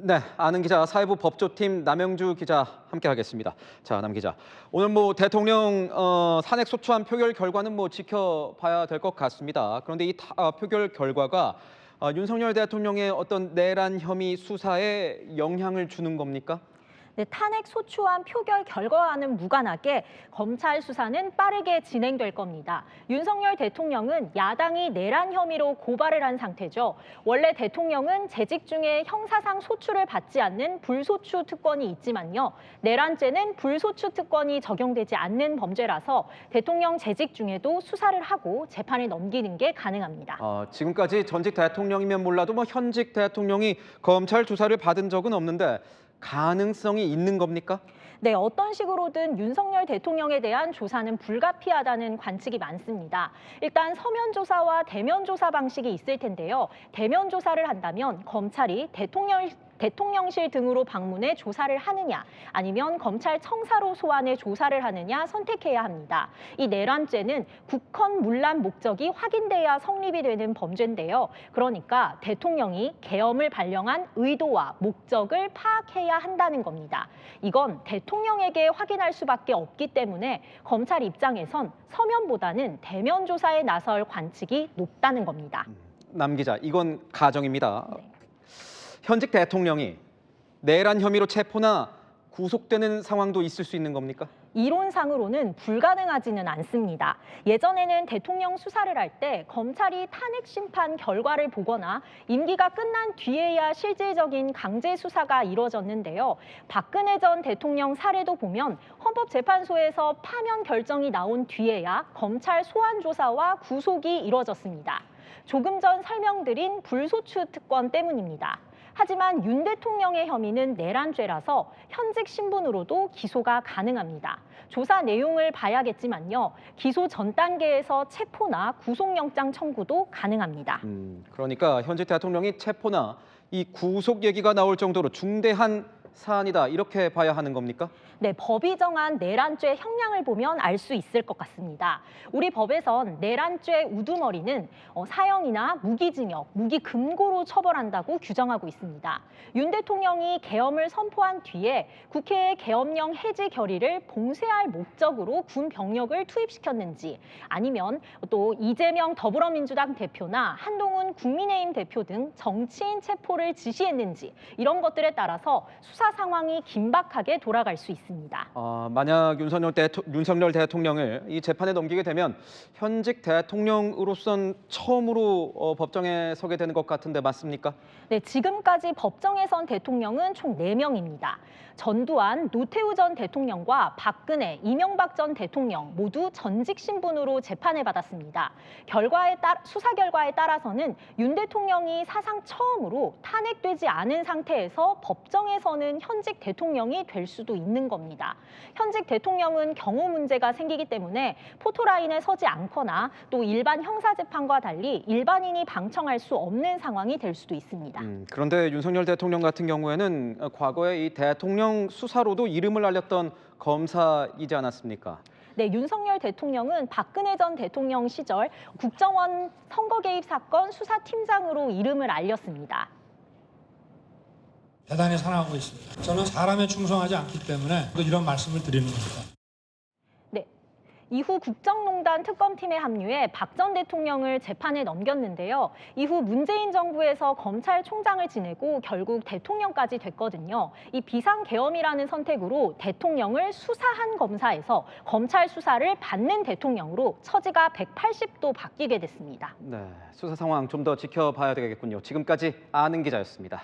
네, 아는 기자 사회부 법조팀 남영주 기자 함께하겠습니다. 자, 남 기자, 오늘 대통령 탄핵 소추안 표결 결과는 지켜봐야 될 것 같습니다. 그런데 이 표결 결과가 윤석열 대통령의 어떤 내란 혐의 수사에 영향을 주는 겁니까? 네, 탄핵 소추안 표결 결과와는 무관하게 검찰 수사는 빠르게 진행될 겁니다. 윤석열 대통령은 야당이 내란 혐의로 고발을 한 상태죠. 원래 대통령은 재직 중에 형사상 소추를 받지 않는 불소추 특권이 있지만요. 내란죄는 불소추 특권이 적용되지 않는 범죄라서 대통령 재직 중에도 수사를 하고 재판에 넘기는 게 가능합니다. 지금까지 전직 대통령이면 몰라도 현직 대통령이 검찰 조사를 받은 적은 없는데 가능성이 있는 겁니까? 네, 어떤 식으로든 윤석열 대통령에 대한 조사는 불가피하다는 관측이 많습니다. 일단 서면 조사와 대면 조사 방식이 있을 텐데요. 대면 조사를 한다면 검찰이 대통령실 등으로 방문해 조사를 하느냐, 아니면 검찰청사로 소환해 조사를 하느냐 선택해야 합니다. 이 내란죄는 국헌 문란 목적이 확인돼야 성립이 되는 범죄인데요. 그러니까 대통령이 계엄을 발령한 의도와 목적을 파악해야 한다는 겁니다. 이건 대통령에게 확인할 수밖에 없기 때문에 검찰 입장에선 서면보다는 대면 조사에 나설 관측이 높다는 겁니다. 남 기자, 이건 가정입니다. 네. 현직 대통령이 내란 혐의로 체포나 구속되는 상황도 있을 수 있는 겁니까? 이론상으로는 불가능하지는 않습니다. 예전에는 대통령 수사를 할 때 검찰이 탄핵 심판 결과를 보거나 임기가 끝난 뒤에야 실질적인 강제 수사가 이루어졌는데요. 박근혜 전 대통령 사례도 보면 헌법재판소에서 파면 결정이 나온 뒤에야 검찰 소환 조사와 구속이 이루어졌습니다. 조금 전 설명드린 불소추 특권 때문입니다. 하지만 윤 대통령의 혐의는 내란죄라서 현직 신분으로도 기소가 가능합니다. 조사 내용을 봐야겠지만요. 기소 전 단계에서 체포나 구속영장 청구도 가능합니다. 그러니까 현직 대통령이 체포나 이 구속 얘기가 나올 정도로 중대한 사안이다, 이렇게 봐야 하는 겁니까? 네, 법이 정한 내란죄 형량을 보면 알 수 있을 것 같습니다. 우리 법에선 내란죄 우두머리는 사형이나 무기징역, 무기금고로 처벌한다고 규정하고 있습니다. 윤 대통령이 계엄을 선포한 뒤에 국회의 계엄령 해지 결의를 봉쇄할 목적으로 군 병력을 투입시켰는지, 아니면 또 이재명 더불어민주당 대표나 한동훈 국민의힘 대표 등 정치인 체포를 지시했는지, 이런 것들에 따라서 수사 상황이 긴박하게 돌아갈 수 있습니다. 만약 윤석열 대통령을 이 재판에 넘기게 되면 현직 대통령으로선 처음으로 법정에 서게 되는 것 같은데 맞습니까? 네, 지금까지 법정에 선 대통령은 총 4명입니다. 전두환, 노태우 전 대통령과 박근혜, 이명박 전 대통령 모두 전직 신분으로 재판을 받았습니다. 수사 결과에 따라서는 윤 대통령이 사상 처음으로 탄핵되지 않은 상태에서 법정에 서는 현직 대통령이 될 수도 있는 겁니다. 현직 대통령은 경호 문제가 생기기 때문에 포토라인에 서지 않거나 또 일반 형사재판과 달리 일반인이 방청할 수 없는 상황이 될 수도 있습니다. 그런데 윤석열 대통령 같은 경우에는 과거에 이 대통령 수사로도 이름을 알렸던 검사이지 않았습니까? 네, 윤석열 대통령은 박근혜 전 대통령 시절 국정원 선거 개입 사건 수사팀장으로 이름을 알렸습니다. 대단히 사랑하고 있습니다. 저는 사람에 충성하지 않기 때문에 이런 말씀을 드리는 겁니다. 네. 이후 국정농단 특검팀에 합류해 박 전 대통령을 재판에 넘겼는데요. 이후 문재인 정부에서 검찰총장을 지내고 결국 대통령까지 됐거든요. 이 비상계엄이라는 선택으로 대통령을 수사한 검사에서 검찰 수사를 받는 대통령으로 처지가 180도 바뀌게 됐습니다. 네, 수사 상황 좀 더 지켜봐야 되겠군요. 지금까지 아는 기자였습니다.